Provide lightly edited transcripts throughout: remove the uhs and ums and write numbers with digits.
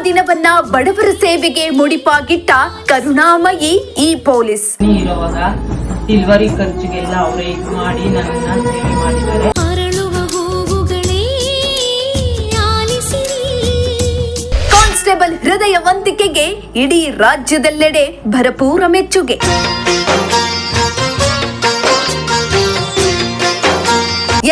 ದಿನವನ್ನ ಬಡವರ ಸೇವೆಗೆ ಮುಡಿಪಾಗಿಟ್ಟ ಕರುಣಾಮಯಿ ಈ ಪೊಲೀಸ್. ಇರುವಾಗ ಡಿಲಿವರಿ ಖರ್ಚಿಗೆಲ್ಲ ಅವರೇ ಮಾಡಿ ನನ್ನ ಸೇವೆ ಮಾಡಿದ್ದಾರೆ. ಕಾನ್ಸ್ಟೇಬಲ್ ಹೃದಯವಂತಿಕೆಗೆ ಇಡೀ ರಾಜ್ಯದೆಲ್ಲೆಡೆ ಭರಪೂರ ಮೆಚ್ಚುಗೆ.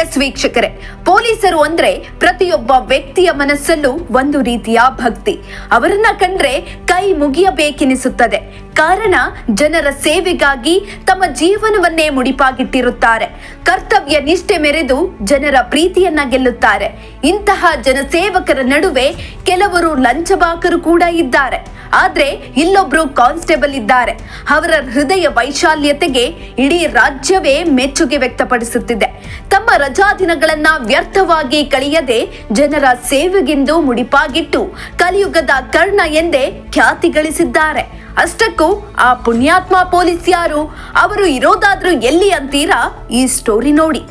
ಎಸ್ ವೀಕ್ಷಕರೇ, ಪೊಲೀಸರು ಅಂದ್ರೆ ಪ್ರತಿಯೊಬ್ಬ ವ್ಯಕ್ತಿಯ ಮನಸ್ಸಲ್ಲೂ ಒಂದು ರೀತಿಯ ಭಕ್ತಿ. ಅವರನ್ನ ಕಂಡ್ರೆ ಕೈ ಮುಗಿಯಬೇಕೆನಿಸುತ್ತದೆ. ಕಾರಣ ಜನರ ಸೇವೆಗಾಗಿ ತಮ್ಮ ಜೀವನವನ್ನೇ ಮುಡಿಪಾಗಿಟ್ಟಿರುತ್ತಾರೆ. ಕರ್ತವ್ಯ ನಿಷ್ಠೆ ಮೆರೆದು ಜನರ ಪ್ರೀತಿಯನ್ನ ಗೆಲ್ಲುತ್ತಾರೆ. ಇಂತಹ ಜನಸೇವಕರ ನಡುವೆ ಕೆಲವರು ಲಂಚಬಾಕರು ಕೂಡ ಇದ್ದಾರೆ. ಆದ್ರೆ ಇಲ್ಲೊಬ್ರು ಕಾನ್ಸ್ಟೇಬಲ್ ಇದ್ದಾರೆ. ಅವರ ಹೃದಯ ವೈಶಾಲ್ಯತೆಗೆ ಇಡೀ ರಾಜ್ಯವೇ ಮೆಚ್ಚುಗೆ ವ್ಯಕ್ತಪಡಿಸುತ್ತಿದೆ. ತಮ್ಮ ರಜಾ ದಿನಗಳನ್ನ ವ್ಯರ್ಥವಾಗಿ ಕಳೆಯದೆ ಜನರ ಸೇವೆಗೆಂದು ಮುಡಿಪಾಗಿಟ್ಟು ಕಲಿಯುಗದ ಕರ್ಣ ಎಂದೇ ಖ್ಯಾತಿ ಗಳಿಸಿದ್ದಾರೆ. ಅಷ್ಟಕ್ಕೂ ಆ ಪುಣ್ಯಾತ್ಮ ಪೊಲೀಸ್ ಯಾರು? ಅವರು ಇರೋದಾದ್ರೂ ಎಲ್ಲಿ ಅಂತೀರಾ? ಈ ಸ್ಟೋರಿ ನೋಡಿ.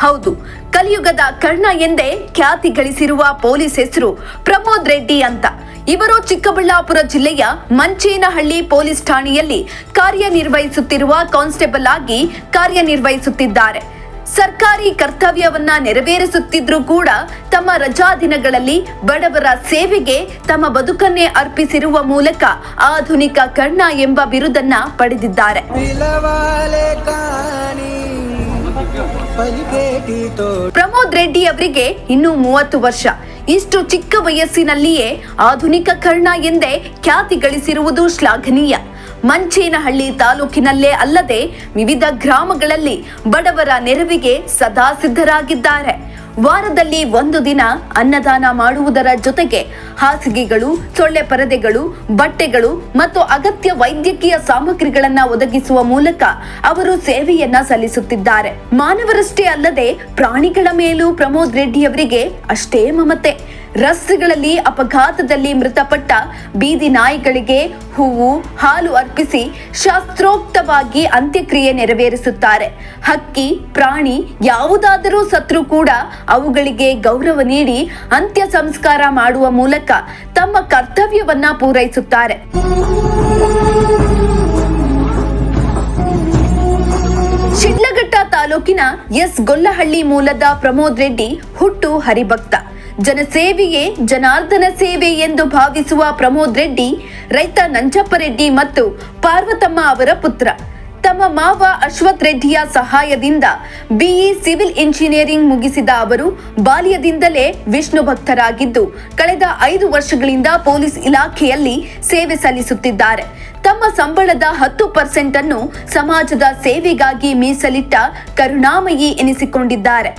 ಹೌದು, ಕಲಿಯುಗದ ಕರ್ಣ ಎಂದೇ ಖ್ಯಾತಿ ಗಳಿಸಿರುವ ಪೊಲೀಸ್ ಹೆಸರು ಪ್ರಮೋದ್ ರೆಡ್ಡಿ ಅಂತ. ಇವರು ಚಿಕ್ಕಬಳ್ಳಾಪುರ ಜಿಲ್ಲೆಯ ಮಂಚೇನಹಳ್ಳಿ ಪೊಲೀಸ್ ಠಾಣೆಯಲ್ಲಿ ಕಾರ್ಯನಿರ್ವಹಿಸುತ್ತಿರುವ ಕಾನ್ಸ್ಟೇಬಲ್ ಆಗಿ ಕಾರ್ಯನಿರ್ವಹಿಸುತ್ತಿದ್ದಾರೆ. ಸರ್ಕಾರಿ ಕರ್ತವ್ಯವನ್ನ ನೆರವೇರಿಸುತ್ತಿದ್ರೂ ಕೂಡ ತಮ್ಮ ರಜಾ ದಿನಗಳಲ್ಲಿ ಬಡವರ ಸೇವೆಗೆ ತಮ್ಮ ಬದುಕನ್ನೇ ಅರ್ಪಿಸಿರುವ ಮೂಲಕ ಆಧುನಿಕ ಕರ್ಣ ಎಂಬ ಬಿರುದನ್ನ ಪಡೆದಿದ್ದಾರೆ. ಪ್ರಮೋದ್ ರೆಡ್ಡಿ ಅವರಿಗೆ ಇನ್ನೂ 30 ವರ್ಷ. ಇಷ್ಟು ಚಿಕ್ಕ ವಯಸ್ಸಿನಲ್ಲಿಯೇ ಆಧುನಿಕ ಕರ್ಣ ಎಂದೇ ಖ್ಯಾತಿ ಗಳಿಸಿರುವುದು ಶ್ಲಾಘನೀಯ. ಮಂಚೇನಹಳ್ಳಿ ತಾಲೂಕಿನಲ್ಲೇ ಅಲ್ಲದೆ ವಿವಿಧ ಗ್ರಾಮಗಳಲ್ಲಿ ಬಡವರ ನೆರವಿಗೆ ಸದಾ ಸಿದ್ಧರಾಗಿದ್ದಾರೆ. ವಾರದಲ್ಲಿ 1 ದಿನ ಅನ್ನದಾನ ಮಾಡುವುದರ ಜೊತೆಗೆ ಹಾಸಿಗೆಗಳು, ಸೊಳ್ಳೆ ಪರದೆಗಳು, ಬಟ್ಟೆಗಳು ಮತ್ತು ಅಗತ್ಯ ವೈದ್ಯಕೀಯ ಸಾಮಗ್ರಿಗಳನ್ನ ಒದಗಿಸುವ ಮೂಲಕ ಅವರು ಸೇವೆಯನ್ನ ಸಲ್ಲಿಸುತ್ತಿದ್ದಾರೆ. ಮಾನವರಷ್ಟೇ ಅಲ್ಲದೆ ಪ್ರಾಣಿಗಳ ಮೇಲೂ ಪ್ರಮೋದ್ ರೆಡ್ಡಿ ಅವರಿಗೆ ಅಷ್ಟೇ ಮಮತೆ. ರಸ್ತೆಗಳಲ್ಲಿ ಅಪಘಾತದಲ್ಲಿ ಮೃತಪಟ್ಟ ಬೀದಿ ನಾಯಿಗಳಿಗೆ ಹೂವು, ಹಾಲು ಅರ್ಪಿಸಿ ಶಾಸ್ತ್ರೋಕ್ತವಾಗಿ ಅಂತ್ಯಕ್ರಿಯೆ ನೆರವೇರಿಸುತ್ತಾರೆ. ಹಕ್ಕಿ, ಪ್ರಾಣಿ ಯಾವುದಾದರೂ ಸತ್ರು ಕೂಡ ಅವುಗಳಿಗೆ ಗೌರವ ನೀಡಿ ಅಂತ್ಯ ಸಂಸ್ಕಾರ ಮಾಡುವ ಮೂಲಕ ತಮ್ಮ ಕರ್ತವ್ಯವನ್ನ ಪೂರೈಸುತ್ತಾರೆ. ಶಿಡ್ಲಘಟ್ಟ ತಾಲೂಕಿನ ಎಸ್ ಗೊಲ್ಲಹಳ್ಳಿ ಮೂಲದ ಪ್ರಮೋದ್ ರೆಡ್ಡಿ ಹುಟ್ಟು ಹರಿಭಕ್ತ. ಜನಸೇವೆಯೇ ಜನಾರ್ದನ ಸೇವೆ ಎಂದು ಭಾವಿಸುವ ಪ್ರಮೋದ್ ರೆಡ್ಡಿ ರೈತ ನಂಜಪ್ಪ ರೆಡ್ಡಿ ಮತ್ತು ಪಾರ್ವತಮ್ಮ ಅವರ ಪುತ್ರ. ತಮ್ಮ ಮಾವ ಅಶ್ವಥ್ ರೆಡ್ಡಿಯ ಸಹಾಯದಿಂದ ಬಿಇ ಸಿವಿಲ್ ಇಂಜಿನಿಯರಿಂಗ್ ಮುಗಿಸಿದ ಅವರು ಬಾಲ್ಯದಿಂದಲೇ ವಿಷ್ಣು ಭಕ್ತರಾಗಿದ್ದು ಕಳೆದ 5 ವರ್ಷಗಳಿಂದ ಪೊಲೀಸ್ ಇಲಾಖೆಯಲ್ಲಿ ಸೇವೆ ಸಲ್ಲಿಸುತ್ತಿದ್ದಾರೆ. ತಮ್ಮ ಸಂಬಳದ 10% ಅನ್ನು ಸಮಾಜದ ಸೇವೆಗಾಗಿ ಮೀಸಲಿಟ್ಟ ಕರುಣಾಮಯಿ ಎನಿಸಿಕೊಂಡಿದ್ದಾರೆ.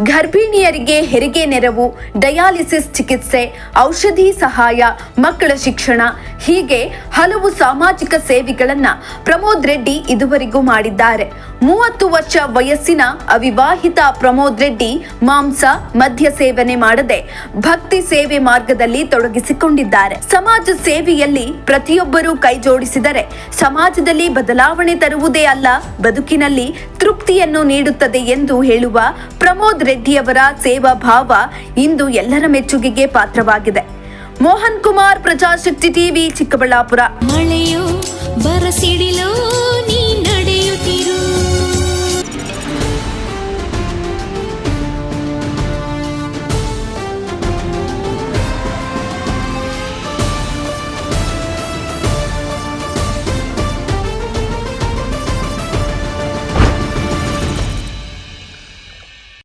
ಗರ್ಭಿಣಿಯರಿಗೆ ಹೆರಿಗೆ ನೆರವು, ಡಯಾಲಿಸಿಸ್ ಚಿಕಿತ್ಸೆ, ಔಷಧಿ ಸಹಾಯ, ಮಕ್ಕಳ ಶಿಕ್ಷಣ ಹೀಗೆ ಹಲವು ಸಾಮಾಜಿಕ ಸೇವೆಗಳನ್ನ ಪ್ರಮೋದ್ ರೆಡ್ಡಿ ಇದುವರೆಗೂ ಮಾಡಿದ್ದಾರೆ. 30 ವರ್ಷ ವಯಸ್ಸಿನ ಅವಿವಾಹಿತ ಪ್ರಮೋದ್ ರೆಡ್ಡಿ ಮಾಂಸ, ಮದ್ಯ ಸೇವನೆ ಮಾಡದೆ ಭಕ್ತಿ ಸೇವೆ ಮಾರ್ಗದಲ್ಲಿ ತೊಡಗಿಸಿಕೊಂಡಿದ್ದಾರೆ. ಸಮಾಜ ಸೇವೆಯಲ್ಲಿ ಪ್ರತಿಯೊಬ್ಬರೂ ಕೈ ಜೋಡಿಸಿದರೆ ಸಮಾಜದಲ್ಲಿ ಬದಲಾವಣೆ ತರುವುದೇ ಅಲ್ಲ, ಬದುಕಿನಲ್ಲಿ ತೃಪ್ತಿಯನ್ನು ನೀಡುತ್ತದೆ ಎಂದು ಹೇಳುವ ಪ್ರಮೋದ್ ರೆಡ್ಡಿಯವರ ಸೇವಾ ಭಾವ ಇಂದು ಎಲ್ಲರ ಮೆಚ್ಚುಗೆಗೆ ಪಾತ್ರವಾಗಿದೆ. ಮೋಹನ್ ಕುಮಾರ್, ಪ್ರಜಾಶಕ್ತಿ ಟಿವಿ, ಚಿಕ್ಕಬಳ್ಳಾಪುರ. ಮಳೆಯೋ ಬರಸಿಡಿಲೋ ನೀ